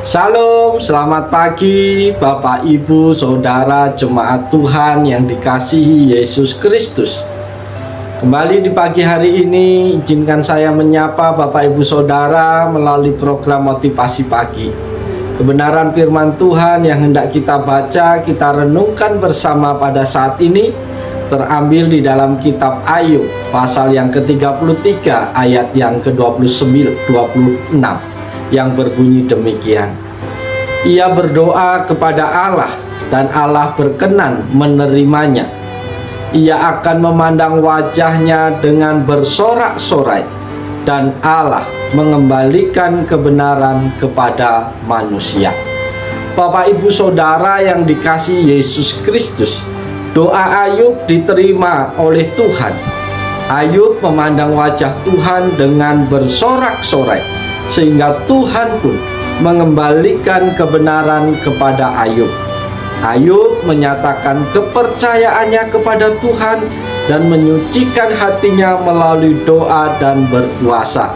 Shalom, selamat pagi Bapak Ibu Saudara jemaat Tuhan yang dikasihi Yesus Kristus. Kembali di pagi hari ini, izinkan saya menyapa Bapak Ibu Saudara melalui program motivasi pagi. Kebenaran firman Tuhan yang hendak kita baca, kita renungkan bersama pada saat ini terambil di dalam kitab Ayub pasal yang ke-33 ayat yang ke-26 yang berbunyi demikian. Ia berdoa kepada Allah dan Allah berkenan menerimanya. Ia akan memandang wajahnya dengan bersorak-sorai dan Allah mengembalikan kebenaran kepada manusia. Bapak Ibu Saudara yang dikasihi Yesus Kristus, doa Ayub diterima oleh Tuhan. Ayub memandang wajah Tuhan dengan bersorak-sorai sehingga Tuhan pun mengembalikan kebenaran kepada Ayub. Ayub menyatakan kepercayaannya kepada Tuhan dan menyucikan hatinya melalui doa dan berpuasa.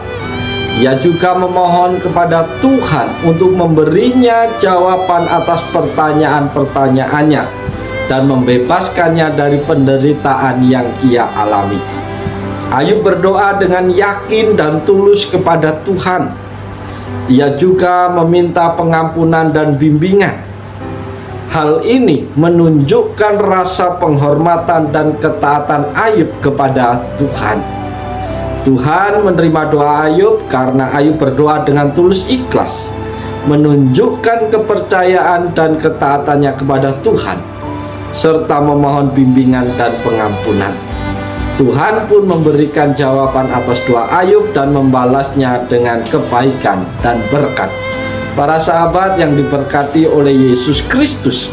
Ia juga memohon kepada Tuhan untuk memberinya jawaban atas pertanyaan-pertanyaannya dan membebaskannya dari penderitaan yang ia alami. Ayub berdoa dengan yakin dan tulus kepada Tuhan. Ia juga meminta pengampunan dan bimbingan. Hal ini menunjukkan rasa penghormatan dan ketaatan Ayub kepada Tuhan. Tuhan menerima doa Ayub karena Ayub berdoa dengan tulus ikhlas, menunjukkan kepercayaan dan ketaatannya kepada Tuhan, serta memohon bimbingan dan pengampunan. Tuhan pun memberikan jawaban atas doa Ayub dan membalasnya dengan kebaikan dan berkat. Para sahabat yang diberkati oleh Yesus Kristus,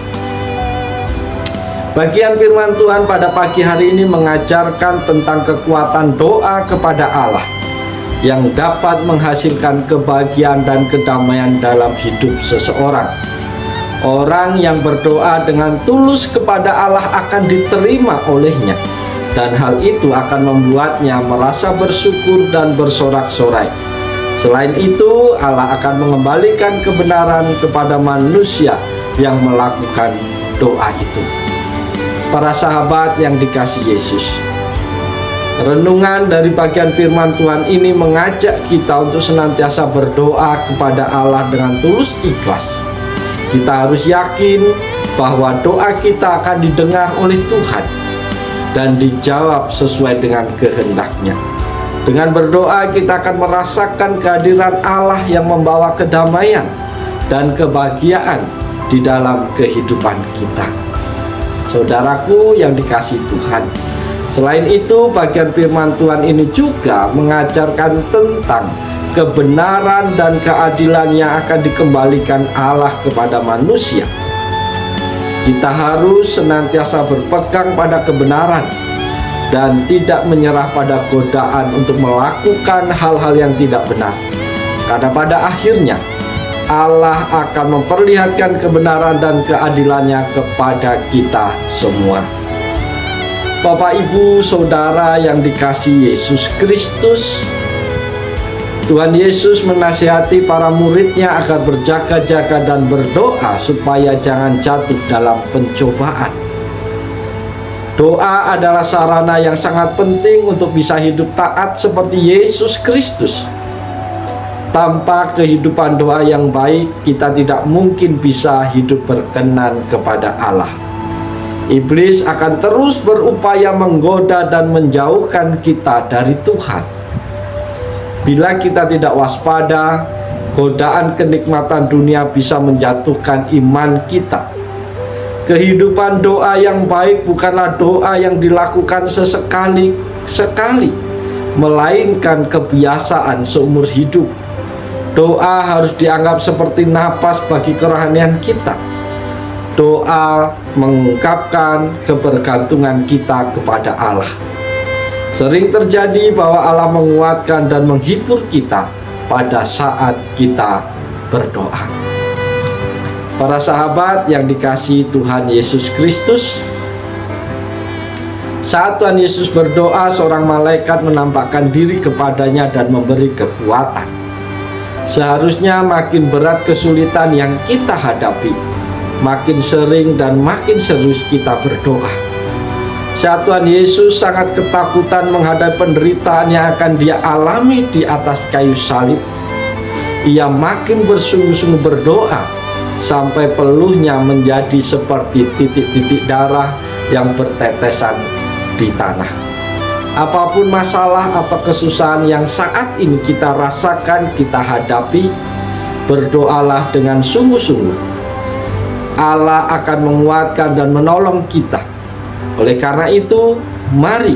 bagian firman Tuhan pada pagi hari ini mengajarkan tentang kekuatan doa kepada Allah yang dapat menghasilkan kebahagiaan dan kedamaian dalam hidup seseorang. Orang yang berdoa dengan tulus kepada Allah akan diterima olehnya, dan hal itu akan membuatnya merasa bersyukur dan bersorak-sorai. Selain itu, Allah akan mengembalikan kebenaran kepada manusia yang melakukan doa itu. Para sahabat yang dikasihi Yesus, renungan dari bagian firman Tuhan ini mengajak kita untuk senantiasa berdoa kepada Allah dengan tulus ikhlas. Kita harus yakin bahwa doa kita akan didengar oleh Tuhan dan dijawab sesuai dengan kehendaknya. Dengan berdoa kita akan merasakan kehadiran Allah yang membawa kedamaian dan kebahagiaan di dalam kehidupan kita. Saudaraku yang dikasihi Tuhan, selain itu bagian firman Tuhan ini juga mengajarkan tentang kebenaran dan keadilan yang akan dikembalikan Allah kepada manusia. Kita harus senantiasa berpegang pada kebenaran dan tidak menyerah pada godaan untuk melakukan hal-hal yang tidak benar. Karena pada akhirnya Allah akan memperlihatkan kebenaran dan keadilannya kepada kita semua. Bapak Ibu Saudara yang dikasihi Yesus Kristus, Tuhan Yesus menasihati para muridnya agar berjaga-jaga dan berdoa supaya jangan jatuh dalam pencobaan. Doa adalah sarana yang sangat penting untuk bisa hidup taat seperti Yesus Kristus. Tanpa kehidupan doa yang baik, kita tidak mungkin bisa hidup berkenan kepada Allah. Iblis akan terus berupaya menggoda dan menjauhkan kita dari Tuhan. Bila kita tidak waspada, godaan kenikmatan dunia bisa menjatuhkan iman kita. Kehidupan doa yang baik bukanlah doa yang dilakukan sesekali-sekali, melainkan kebiasaan seumur hidup. Doa harus dianggap seperti napas bagi kerohanian kita. Doa mengungkapkan kebergantungan kita kepada Allah. Sering terjadi bahwa Allah menguatkan dan menghibur kita pada saat kita berdoa. Para sahabat yang dikasihi Tuhan Yesus Kristus, saat Tuhan Yesus berdoa, seorang malaikat menampakkan diri kepadanya dan memberi kekuatan. Seharusnya makin berat kesulitan yang kita hadapi, makin sering dan makin serius kita berdoa. Saat Tuhan Yesus sangat ketakutan menghadapi penderitaan yang akan dia alami di atas kayu salib, ia makin bersungguh-sungguh berdoa sampai peluhnya menjadi seperti titik-titik darah yang bertetesan di tanah. Apapun masalah atau kesusahan yang saat ini kita rasakan, kita hadapi, berdoalah dengan sungguh-sungguh. Allah akan menguatkan dan menolong kita. Oleh karena itu, mari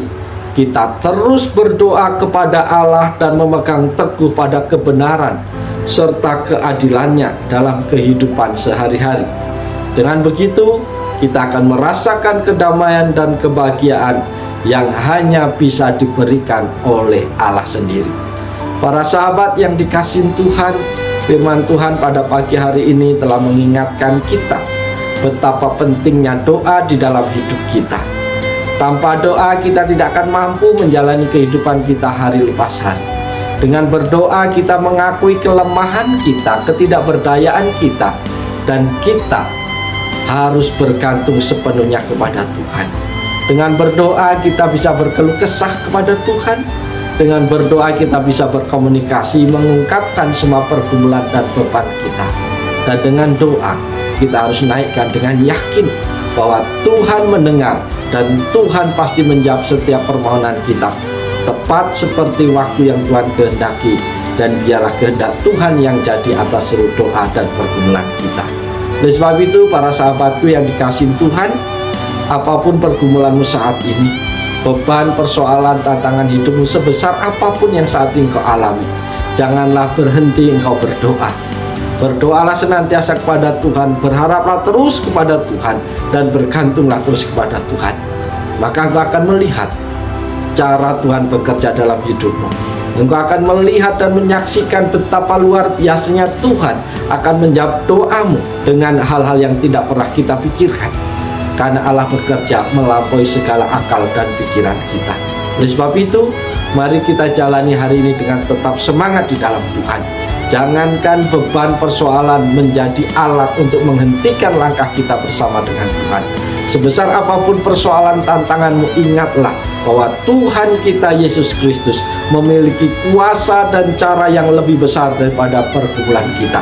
kita terus berdoa kepada Allah dan memegang teguh pada kebenaran serta keadilannya dalam kehidupan sehari-hari. Dengan begitu, kita akan merasakan kedamaian dan kebahagiaan yang hanya bisa diberikan oleh Allah sendiri. Para sahabat yang dikasihi Tuhan, firman Tuhan pada pagi hari ini telah mengingatkan kita betapa pentingnya doa di dalam hidup kita. Tanpa doa kita tidak akan mampu menjalani kehidupan kita hari lepas hari. Dengan berdoa kita mengakui kelemahan kita, ketidakberdayaan kita, dan kita harus bergantung sepenuhnya kepada Tuhan. Dengan berdoa kita bisa berkeluh kesah kepada Tuhan. Dengan berdoa kita bisa berkomunikasi, mengungkapkan semua pergumulan dan beban kita. Dan dengan doa kita harus naikkan dengan yakin bahwa Tuhan mendengar dan Tuhan pasti menjawab setiap permohonan kita, tepat seperti waktu yang Tuhan kehendaki. Dan biarlah kehendak Tuhan yang jadi atas seluruh doa dan pergumulan kita. Oleh sebab itu, para sahabatku yang dikasihi Tuhan, apapun pergumulanmu saat ini, beban, persoalan, tantangan hidupmu sebesar apapun yang saat ini kau alami, janganlah berhenti engkau berdoa. Berdoalah senantiasa kepada Tuhan, berharaplah terus kepada Tuhan, dan bergantunglah terus kepada Tuhan. Maka engkau akan melihat cara Tuhan bekerja dalam hidupmu. Engkau akan melihat dan menyaksikan betapa luar biasanya Tuhan akan menjawab doamu dengan hal-hal yang tidak pernah kita pikirkan. Karena Allah bekerja melampaui segala akal dan pikiran kita. Oleh sebab itu, mari kita jalani hari ini dengan tetap semangat di dalam Tuhan. Jangankan beban persoalan menjadi alat untuk menghentikan langkah kita bersama dengan Tuhan. Sebesar apapun persoalan tantanganmu, ingatlah bahwa Tuhan kita Yesus Kristus memiliki kuasa dan cara yang lebih besar daripada pergumulan kita.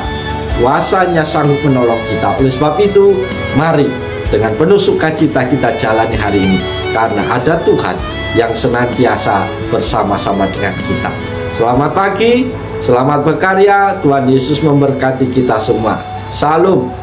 Kuasanya sanggup menolong kita. Oleh sebab itu, mari dengan penuh sukacita kita jalani hari ini, karena ada Tuhan yang senantiasa bersama-sama dengan kita. Selamat pagi, selamat berkarya. Tuhan Yesus memberkati kita semua. Salam.